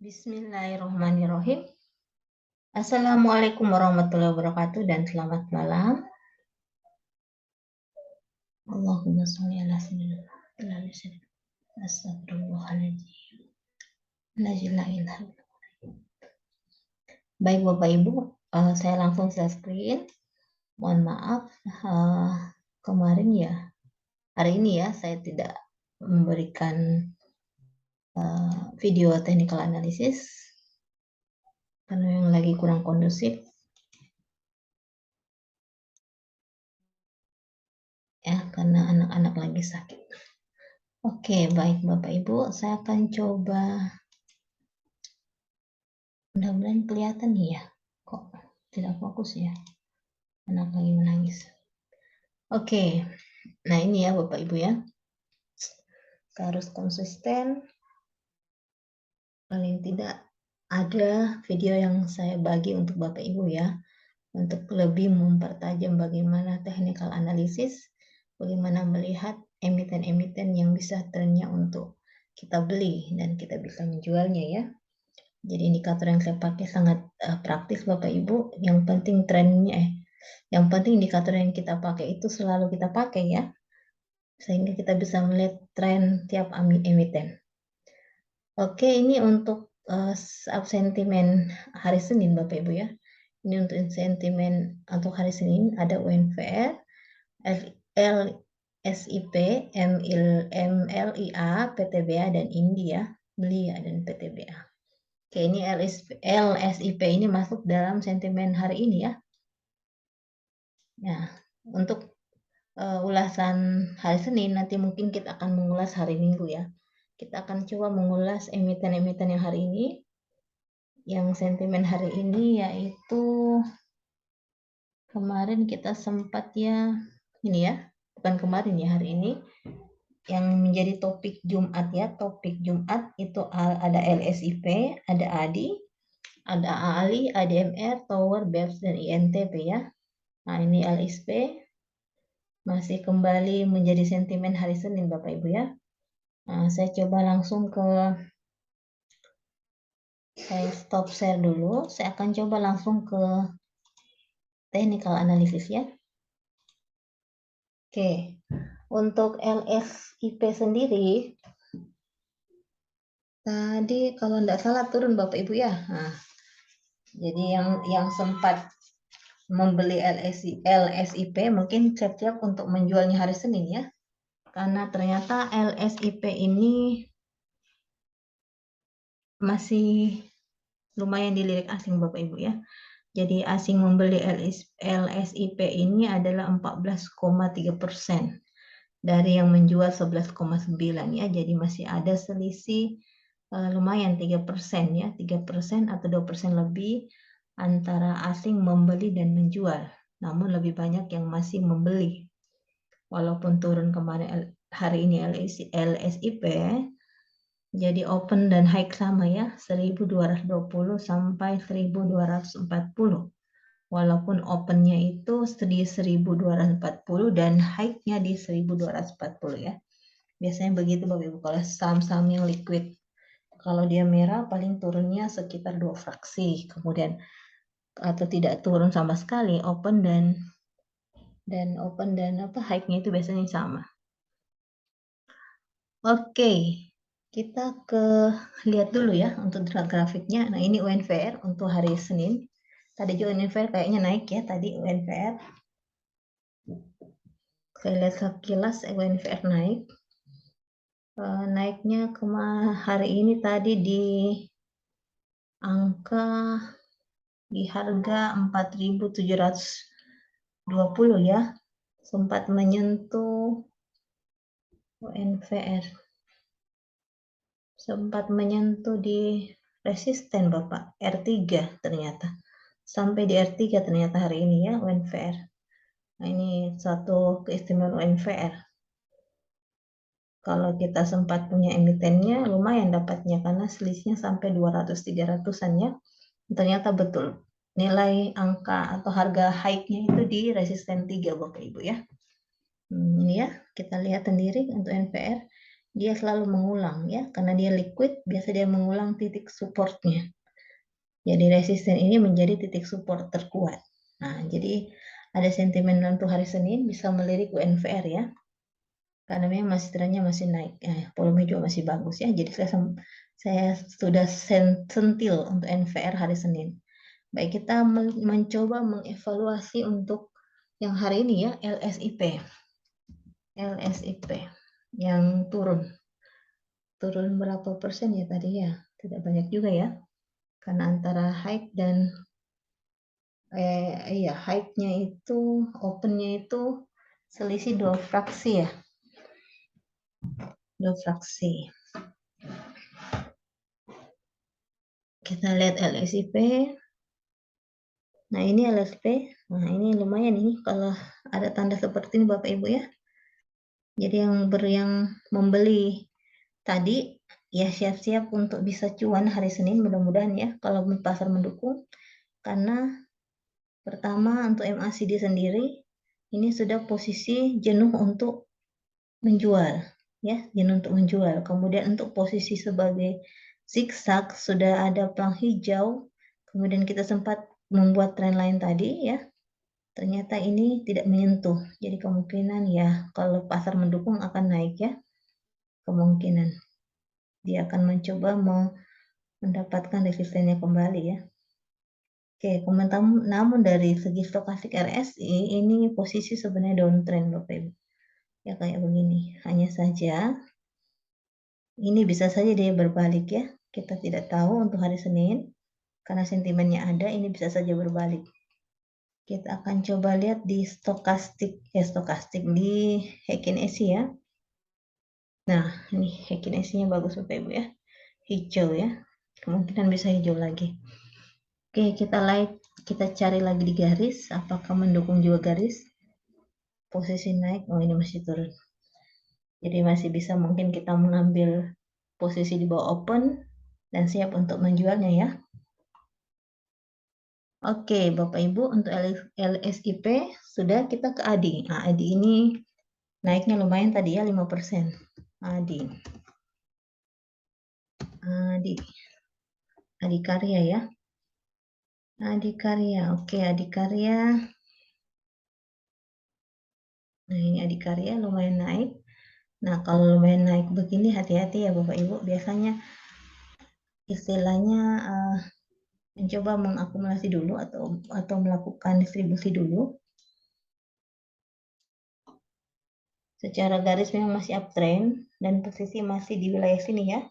Bismillahirrahmanirrahim. Assalamualaikum warahmatullahi wabarakatuh dan selamat malam. Allahumma sholli ala sayyidina Muhammad. Astagfirullahaladzim. Baik Bapak Ibu, saya langsung share screen. Mohon maaf, kemarin ya, hari ini ya, saya tidak memberikan video technical analysis karena yang lagi kurang kondusif. Ya, karena anak-anak lagi sakit. Oke, baik Bapak Ibu, saya akan coba, mudah-mudahan kelihatan nih ya, kok tidak fokus ya, anak lagi menangis. Oke, nah ini ya Bapak Ibu ya, kita harus konsisten, paling tidak ada video yang saya bagi untuk Bapak Ibu ya, untuk lebih mempertajam bagaimana technical analysis, bagaimana melihat emiten-emiten yang bisa trennya untuk kita beli dan kita bisa menjualnya ya. Jadi indikator yang saya pakai sangat praktis Bapak Ibu. Yang penting trennya, yang penting indikator yang kita pakai itu selalu kita pakai ya, sehingga kita bisa melihat tren tiap emiten. Oke, ini untuk sentimen hari Senin Bapak Ibu ya. Ini untuk sentimen untuk hari Senin ada UNVR, LSIP, MLIA, PTBA dan India, Belia dan PTBA. Oke, ini LSIP ini masuk dalam sentimen hari ini ya. Nah, untuk ulasan hari Senin, nanti mungkin kita akan mengulas hari Minggu ya. Kita akan coba mengulas emiten-emiten yang hari ini. Yang sentimen hari ini yaitu kemarin kita sempat ya, ini ya, bukan kemarin ya, hari ini. Yang menjadi topik Jumat ya, topik Jumat itu ada LSIP, ada ADI, ada ALI, ADMR, Tower, BEPS, dan INTP ya. Nah ini LSP masih kembali menjadi sentimen hari Senin Bapak Ibu ya. Nah, saya coba langsung saya stop share dulu. Saya akan coba langsung ke technical analysis ya. Oke, untuk LSIP sendiri tadi kalau tidak salah turun Bapak Ibu ya. Nah, jadi yang sempat membeli LSIP mungkin siap-siap untuk menjualnya hari Senin ya. Karena ternyata LSIP ini masih lumayan dilirik asing Bapak Ibu ya. Jadi asing membeli LSIP ini adalah 14,3% dari yang menjual 11,9 ya. Jadi masih ada selisih lumayan 3% ya, 3% atau 2% lebih antara asing membeli dan menjual. Namun lebih banyak yang masih membeli. Walaupun turun kemarin hari ini LSIP, jadi open dan high sama ya, 1220 sampai 1240. Walaupun opennya itu di 1240 dan high-nya di 1240 ya. Biasanya begitu Bapak Ibu kalau saham-saham yang liquid. Kalau dia merah paling turunnya sekitar 2 fraksi, kemudian atau tidak turun sama sekali, open dan high-nya itu biasanya sama. Oke, kita lihat dulu ya untuk grafiknya. Nah, ini UNVR untuk hari Senin. Tadi juga UNVR kayaknya naik ya, tadi UNVR. Saya lihat sekilas UNVR naik. Naiknya hari ini tadi di angka di harga 4.720 ya. Sempat menyentuh UNVR. Sempat menyentuh di resisten Bapak, R3 ternyata. Sampai di R3 ternyata hari ini ya UNVR. Nah ini satu keistimewaan UNVR. Kalau kita sempat punya emitennya lumayan dapatnya karena selisihnya sampai 200-300an ya. Ternyata betul nilai angka atau harga high-nya itu di resisten 3 Bapak Ibu ya. Ini ya, kita lihat sendiri untuk NVR. dia selalu mengulang ya, karena dia liquid, biasa dia mengulang titik supportnya. Jadi resisten ini menjadi titik support terkuat. Nah, jadi ada sentimen untuk hari Senin bisa melirik UNVR ya, karena memang masih trennya masih naik. Volume juga masih bagus ya. Jadi saya sudah sentil untuk NVR hari Senin. Baik, kita mencoba mengevaluasi untuk yang hari ini ya, LSIP. LSIP yang turun berapa persen ya tadi ya? Tidak banyak juga ya, karena antara high dan iya, high-nya itu, open-nya itu selisih 2 fraksi ya. 2 fraksi. Kita lihat LSIP. Nah, ini LSP. Nah, ini lumayan ini kalau ada tanda seperti ini Bapak Ibu ya. Jadi yang membeli tadi ya siap-siap untuk bisa cuan hari Senin, mudah-mudahan ya kalau pasar mendukung. Karena pertama untuk MACD sendiri ini sudah posisi jenuh untuk menjual ya, jenuh untuk menjual. Kemudian untuk posisi sebagai zigzag sudah ada pelang hijau. Kemudian kita sempat membuat tren line tadi ya. Ternyata ini tidak menyentuh. Jadi kemungkinan ya kalau pasar mendukung akan naik ya. Kemungkinan dia akan mencoba mendapatkan resistennya kembali ya. Oke, namun dari segi stokastik RSI ini posisi sebenarnya downtrend Bapak Ibu. Ya kayak begini. Hanya saja ini bisa saja dia berbalik ya. Kita tidak tahu untuk hari Senin karena sentimennya ada, ini bisa saja berbalik. Kita akan coba lihat di stokastik di Heikin SI ya. Nah, ini Heikin SI-nya bagus Bapak Ibu ya. Hijau ya. Kemungkinan bisa hijau lagi. Oke, kita cari lagi di garis, apakah mendukung juga garis? Posisi naik, oh ini masih turun. Jadi masih bisa mungkin kita mengambil posisi di bawah open dan siap untuk menjualnya ya. Oke, Bapak Ibu, untuk LSIP sudah, kita ke ADI. Nah, ADI ini naiknya lumayan tadi ya, 5%. ADI. Adikarya ya. Adikarya, oke, Adikarya. Nah, ini Adikarya lumayan naik. Nah, kalau lumayan naik begini, hati-hati ya Bapak Ibu. Biasanya istilahnya mencoba mengakumulasi dulu atau melakukan distribusi dulu. Secara garis memang masih uptrend dan posisi masih di wilayah sini ya.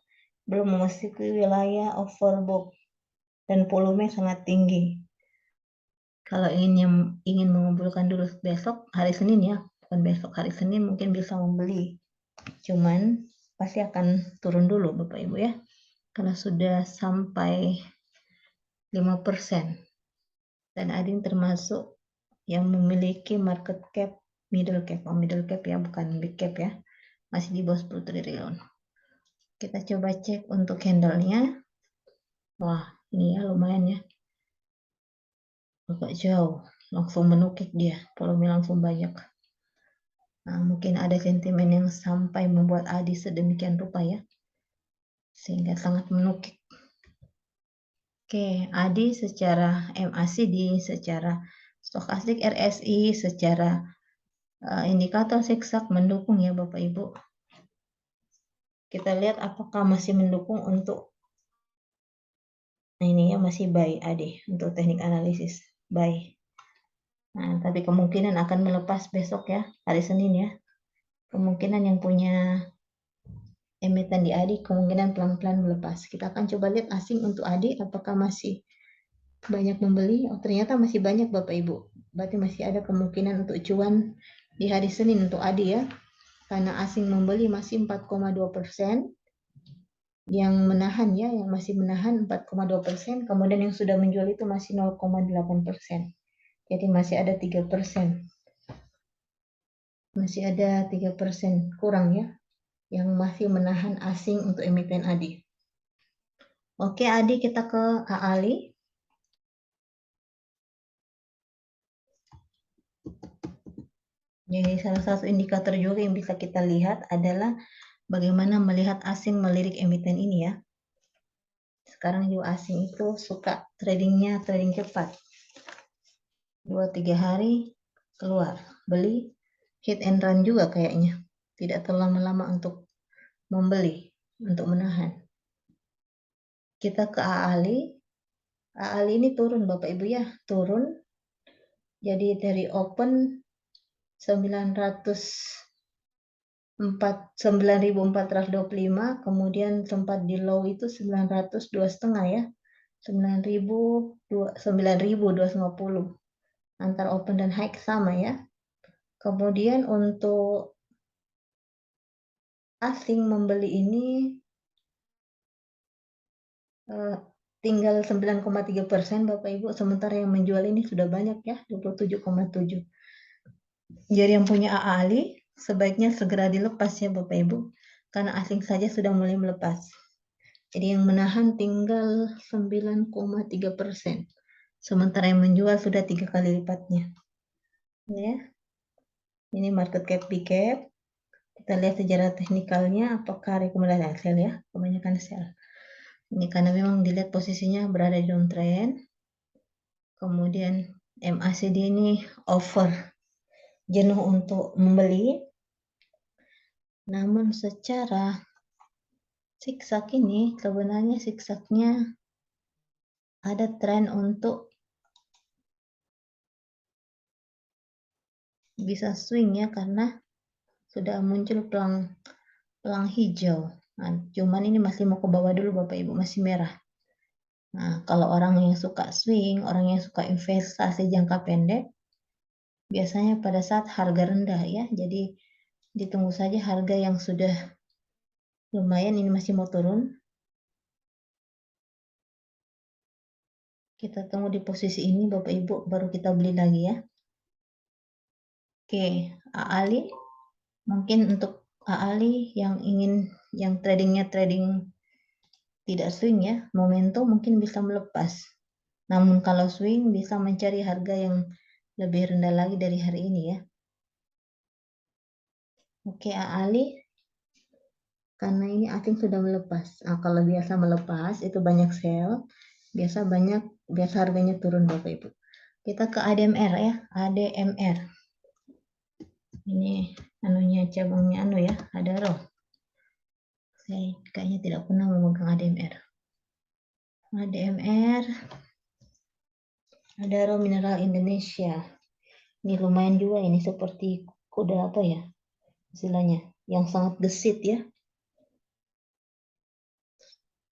Belum memasuki wilayah overbought dan volume sangat tinggi. Kalau ingin mengumpulkan dulu besok hari Senin ya, bukan besok, hari Senin mungkin bisa membeli. Cuman pasti akan turun dulu Bapak Ibu ya. Karena sudah sampai 5%. Dan ada yang termasuk yang memiliki market cap middle cap. Middle cap ya, bukan big cap ya. Masih di bawah 10 triliun. Kita coba cek untuk candle-nya. Wah, ini ya lumayan ya. Agak jauh. Langsung menukik dia. Volume langsung banyak. Nah, mungkin ada sentimen yang sampai membuat ADI sedemikian rupa ya. Sehingga sangat menukik. Oke, ADI secara MACD, secara stokastik RSI, secara indikator zigzag mendukung ya Bapak Ibu. Kita lihat apakah masih mendukung untuk, nah ini ya masih buy ADI untuk teknik analisis, buy. Nah, tapi kemungkinan akan melepas besok ya, hari Senin ya. Kemungkinan yang punya emiten di ADI kemungkinan pelan-pelan melepas. Kita akan coba lihat asing untuk ADI apakah masih banyak membeli. Oh, ternyata masih banyak Bapak Ibu. Berarti masih ada kemungkinan untuk cuan di hari Senin untuk ADI ya. Karena asing membeli masih 4,2%. Yang menahan ya, yang masih menahan 4,2%. Kemudian yang sudah menjual itu masih 0,8%. Jadi masih ada 3%. Masih ada 3% kurang ya yang masih menahan asing untuk emiten ADI. Oke, ADI kita ke AALI. Jadi salah satu indikator juga yang bisa kita lihat adalah bagaimana melihat asing melirik emiten ini ya. Sekarang juga asing itu suka tradingnya trading cepat. 2-3 hari keluar, beli, hit and run juga kayaknya. Tidak terlalu lama untuk membeli, untuk menahan. Kita ke AALI. AALI ini turun Bapak Ibu ya, turun. Jadi dari open 9.425, kemudian sempat di low itu 902,5 ya. 9.250 antara open dan high sama ya. Kemudian untuk asing membeli ini tinggal 9,3% Bapak Ibu, sementara yang menjual ini sudah banyak ya, 27,7. Jadi yang punya AALI sebaiknya segera dilepas ya Bapak Ibu, karena asing saja sudah mulai melepas. Jadi yang menahan tinggal 9,3%, sementara yang menjual sudah 3 kali lipatnya. Ya, ini market cap big cap. Kita lihat sejarah teknikalnya, apakah rekomendasi sell ya, kebanyakan sell. Ini karena memang dilihat posisinya berada di downtrend. Kemudian MACD ini over, jenuh untuk membeli. Namun secara zigzag ini sebenarnya zigzagnya ada tren untuk bisa swing ya, karena sudah muncul pelang hijau. Nah, cuman ini masih mau ke bawah dulu Bapak Ibu, masih merah. Nah, kalau orang yang suka swing, orang yang suka investasi jangka pendek, biasanya pada saat harga rendah ya. Jadi ditunggu saja harga yang sudah lumayan, ini masih mau turun. Kita tunggu di posisi ini Bapak Ibu, baru kita beli lagi ya. Oke, AALI. Mungkin untuk AALI yang ingin yang tradingnya trading tidak swing ya, momentum mungkin bisa melepas. Namun kalau swing bisa mencari harga yang lebih rendah lagi dari hari ini ya. Oke, AALI karena ini asing sudah melepas. Nah, kalau biasa melepas itu banyak sell, biasa harganya turun Bapak Ibu. Kita ke ADMR ya, ADMR. Ini anunya cabangnya ya, Adaro. Saya kayaknya tidak pernah memegang ADMR. ADMR, Adaro Mineral Indonesia. Ini lumayan juga, ini seperti kuda apa ya istilahnya, yang sangat gesit ya.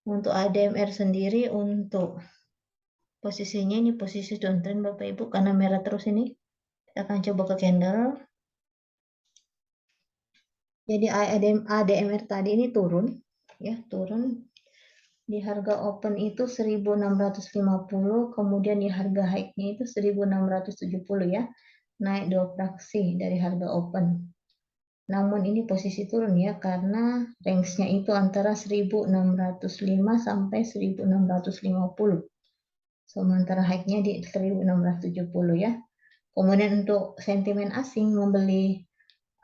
Untuk ADMR sendiri, untuk posisinya ini posisi downtrend Bapak Ibu, karena merah terus ini. Kita akan coba ke candle. Jadi ADMR tadi ini turun ya, turun di harga open itu 1.650, kemudian di harga high-nya itu 1.670 ya, naik 2 fraksi dari harga open. Namun ini posisi turun ya, karena range-nya itu antara 1.605 sampai 1.650. Sementara high-nya di 1.670 ya. Kemudian untuk sentimen asing membeli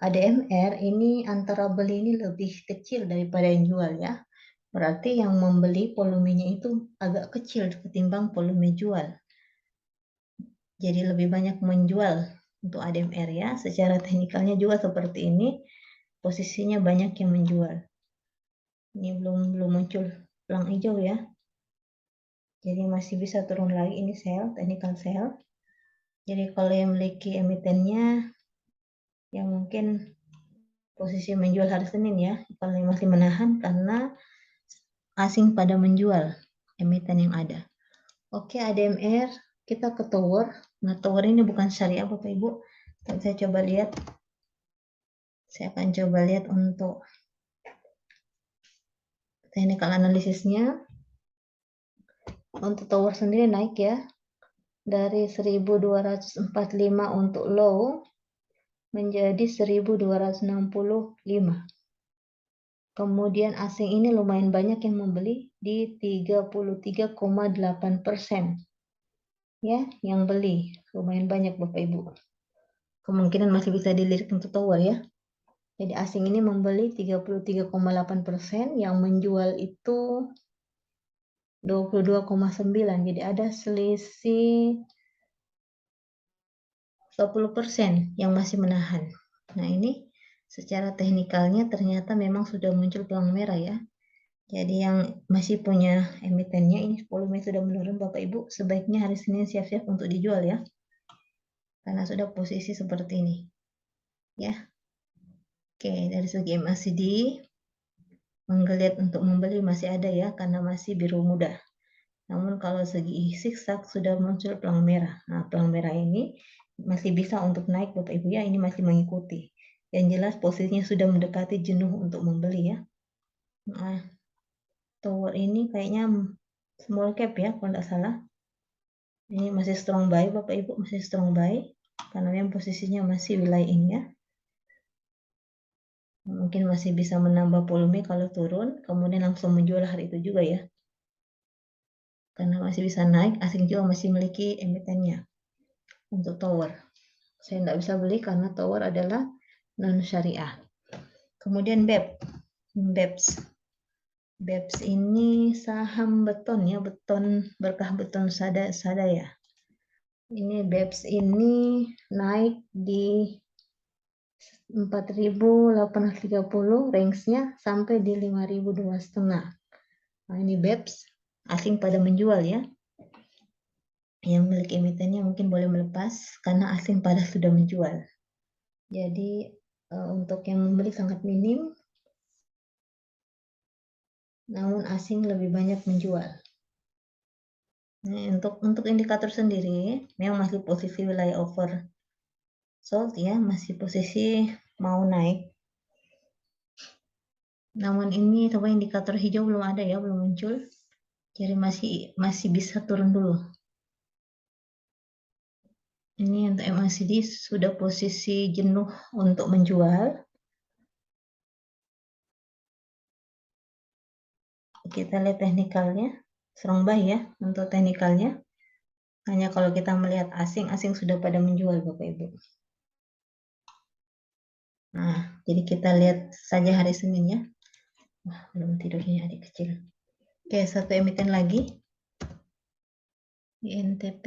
ADMR ini, antara beli ini lebih kecil daripada yang jual ya. Berarti yang membeli volumenya itu agak kecil ketimbang volume jual. Jadi lebih banyak menjual untuk ADMR ya. Secara teknikalnya juga seperti ini. Posisinya banyak yang menjual. Ini belum muncul pelang hijau ya. Jadi masih bisa turun lagi, ini sell, technical sell. Jadi kalau yang memiliki emitennya ya mungkin posisi menjual hari Senin ya. Kalau yang masih menahan karena asing pada menjual emiten yang ada. Oke, ADMR, kita ke tower. Nah, tower ini bukan syariah Bapak Ibu. Saya coba lihat. Saya akan coba lihat untuk technical analisisnya. Untuk tower sendiri naik ya. Dari 1.245 untuk low menjadi 1.265. Kemudian asing ini lumayan banyak yang membeli di 33,8%. Ya, yang beli lumayan banyak Bapak Ibu. Kemungkinan masih bisa dilirik untuk tower ya. Jadi asing ini membeli 33,8%, yang menjual itu 22,9%. Jadi ada selisih 20% yang masih menahan. Nah, ini secara teknikalnya ternyata memang sudah muncul pelang merah ya. Jadi yang masih punya emitennya, ini volume sudah menurun Bapak Ibu, sebaiknya hari Senin siap-siap untuk dijual ya. Karena sudah posisi seperti ini. Ya. Oke, dari segi MACD menggeliat untuk membeli masih ada ya, karena masih biru muda. Namun kalau segi zigzag sudah muncul pelang merah. Nah, pelang merah ini masih bisa untuk naik Bapak Ibu ya, ini masih mengikuti. Yang jelas posisinya sudah mendekati jenuh untuk membeli ya. Nah, tower ini kayaknya small cap ya kalau tidak salah. Ini masih strong buy Bapak Ibu, masih strong buy. Karena yang posisinya masih wilayah ini ya. Mungkin masih bisa menambah volume kalau turun, kemudian langsung menjual hari itu juga ya. Karena masih bisa naik, asing juga masih memiliki emitennya untuk tower. Saya tidak bisa beli karena tower adalah non syariah. Kemudian BEPS. BEPS ini saham beton ya, beton berkah beton sadaya. Ini BEPS ini naik di 4.830, range-nya sampai di 5.250. Nah, ini BEPS asing pada menjual ya. Yang memiliki emitennya mungkin boleh melepas karena asing pada sudah menjual. Jadi untuk yang membeli sangat minim, namun asing lebih banyak menjual. Nah, untuk indikator sendiri, memang masih posisi wilayah oversold ya, masih posisi mau naik. Namun ini coba indikator hijau belum ada ya, belum muncul. Jadi masih bisa turun dulu. Ini untuk MACD sudah posisi jenuh untuk menjual. Kita lihat teknikalnya, strong buy ya untuk teknikalnya. Hanya kalau kita melihat asing sudah pada menjual Bapak Ibu. Nah, jadi kita lihat saja hari Senin ya. Wah, belum tidurnya adik kecil. Oke, satu emiten lagi. INTP.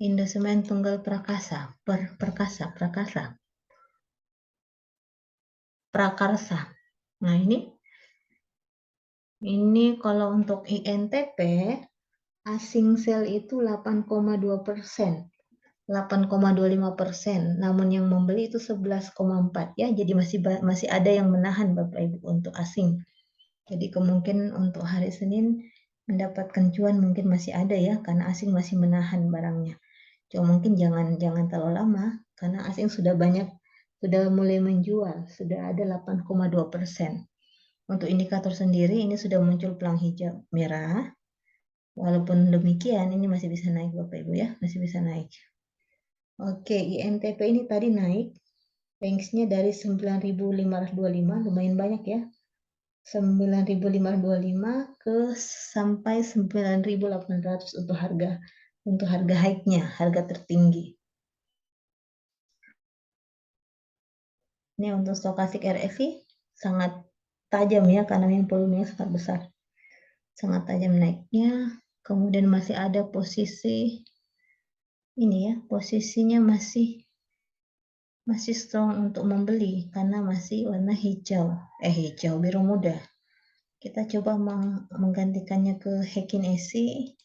Indosemen Tunggal Prakarsa. Nah, ini kalau untuk INTP asing sell itu 8,2%. 8,25%, namun yang membeli itu 11,4 ya, jadi masih ada yang menahan Bapak Ibu untuk asing. Jadi kemungkinan untuk hari Senin mendapatkan cuan mungkin masih ada ya, karena asing masih menahan barangnya. Cuma mungkin jangan terlalu lama, karena asing sudah mulai menjual, sudah ada 8,2%. Untuk indikator sendiri ini sudah muncul pelang hijau merah. Walaupun demikian ini masih bisa naik Bapak Ibu ya, masih bisa naik. Oke, INTP ini tadi naik, range-nya dari 9.525, lumayan banyak ya. 9.525 ke sampai 9.800 untuk harga high-nya, harga tertinggi. Ini untuk stokastik RSI sangat tajam ya, karena yang volumenya sangat besar. Sangat tajam naiknya. Kemudian masih ada posisi ini ya, posisinya masih strong untuk membeli karena masih warna hijau biru muda. Kita coba menggantikannya ke Heikin SI.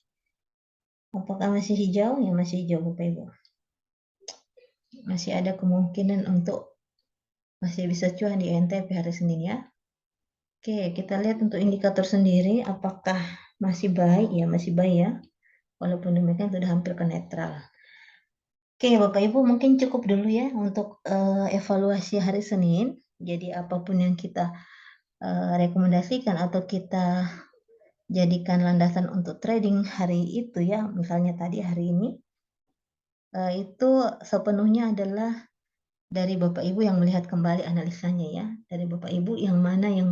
Apakah masih hijau? Ya masih hijau Bapak Ibu. Masih ada kemungkinan untuk masih bisa cuan di NTP hari Senin ya. Oke, kita lihat untuk indikator sendiri apakah masih baik ya, masih baik ya. Walaupun demikian sudah hampir ke netral. Oke, Bapak Ibu mungkin cukup dulu ya untuk evaluasi hari Senin. Jadi apapun yang kita rekomendasikan atau kita jadikan landasan untuk trading hari itu ya, misalnya tadi hari ini, itu sepenuhnya adalah dari Bapak Ibu yang melihat kembali analisanya ya, dari Bapak Ibu yang mana yang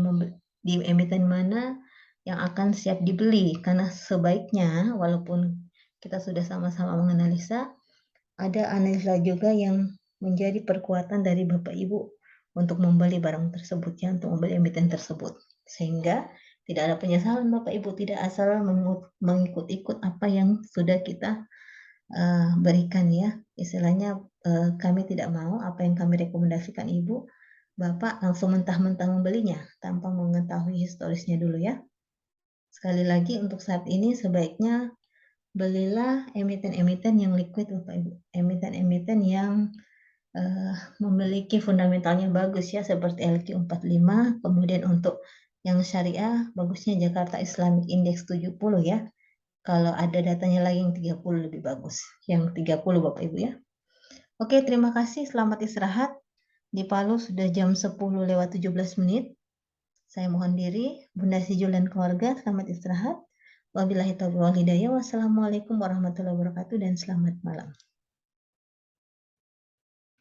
di emiten mana yang akan siap dibeli, karena sebaiknya walaupun kita sudah sama-sama menganalisa, ada analisa juga yang menjadi perkuatan dari Bapak Ibu untuk membeli barang tersebut ya, untuk membeli emiten tersebut. Sehingga tidak ada penyesalan Bapak Ibu, tidak asal mengikut-ikut apa yang sudah kita berikan ya. Istilahnya kami tidak mau apa yang kami rekomendasikan Ibu, Bapak langsung mentah-mentah membelinya tanpa mengetahui historisnya dulu ya. Sekali lagi untuk saat ini sebaiknya belilah emiten-emiten yang liquid Bapak Ibu, emiten-emiten yang memiliki fundamentalnya bagus ya, seperti LQ45, kemudian untuk yang syariah bagusnya Jakarta Islamic Index 70 ya. Kalau ada datanya lagi yang 30 lebih bagus, yang 30 Bapak Ibu ya. Oke, terima kasih, selamat istirahat. Di Palu sudah jam 10:17. Saya mohon diri, Bunda Sijul dan keluarga, selamat istirahat. Wabillahi taufiq wal hidayah. Wassalamualaikum warahmatullahi wabarakatuh dan selamat malam.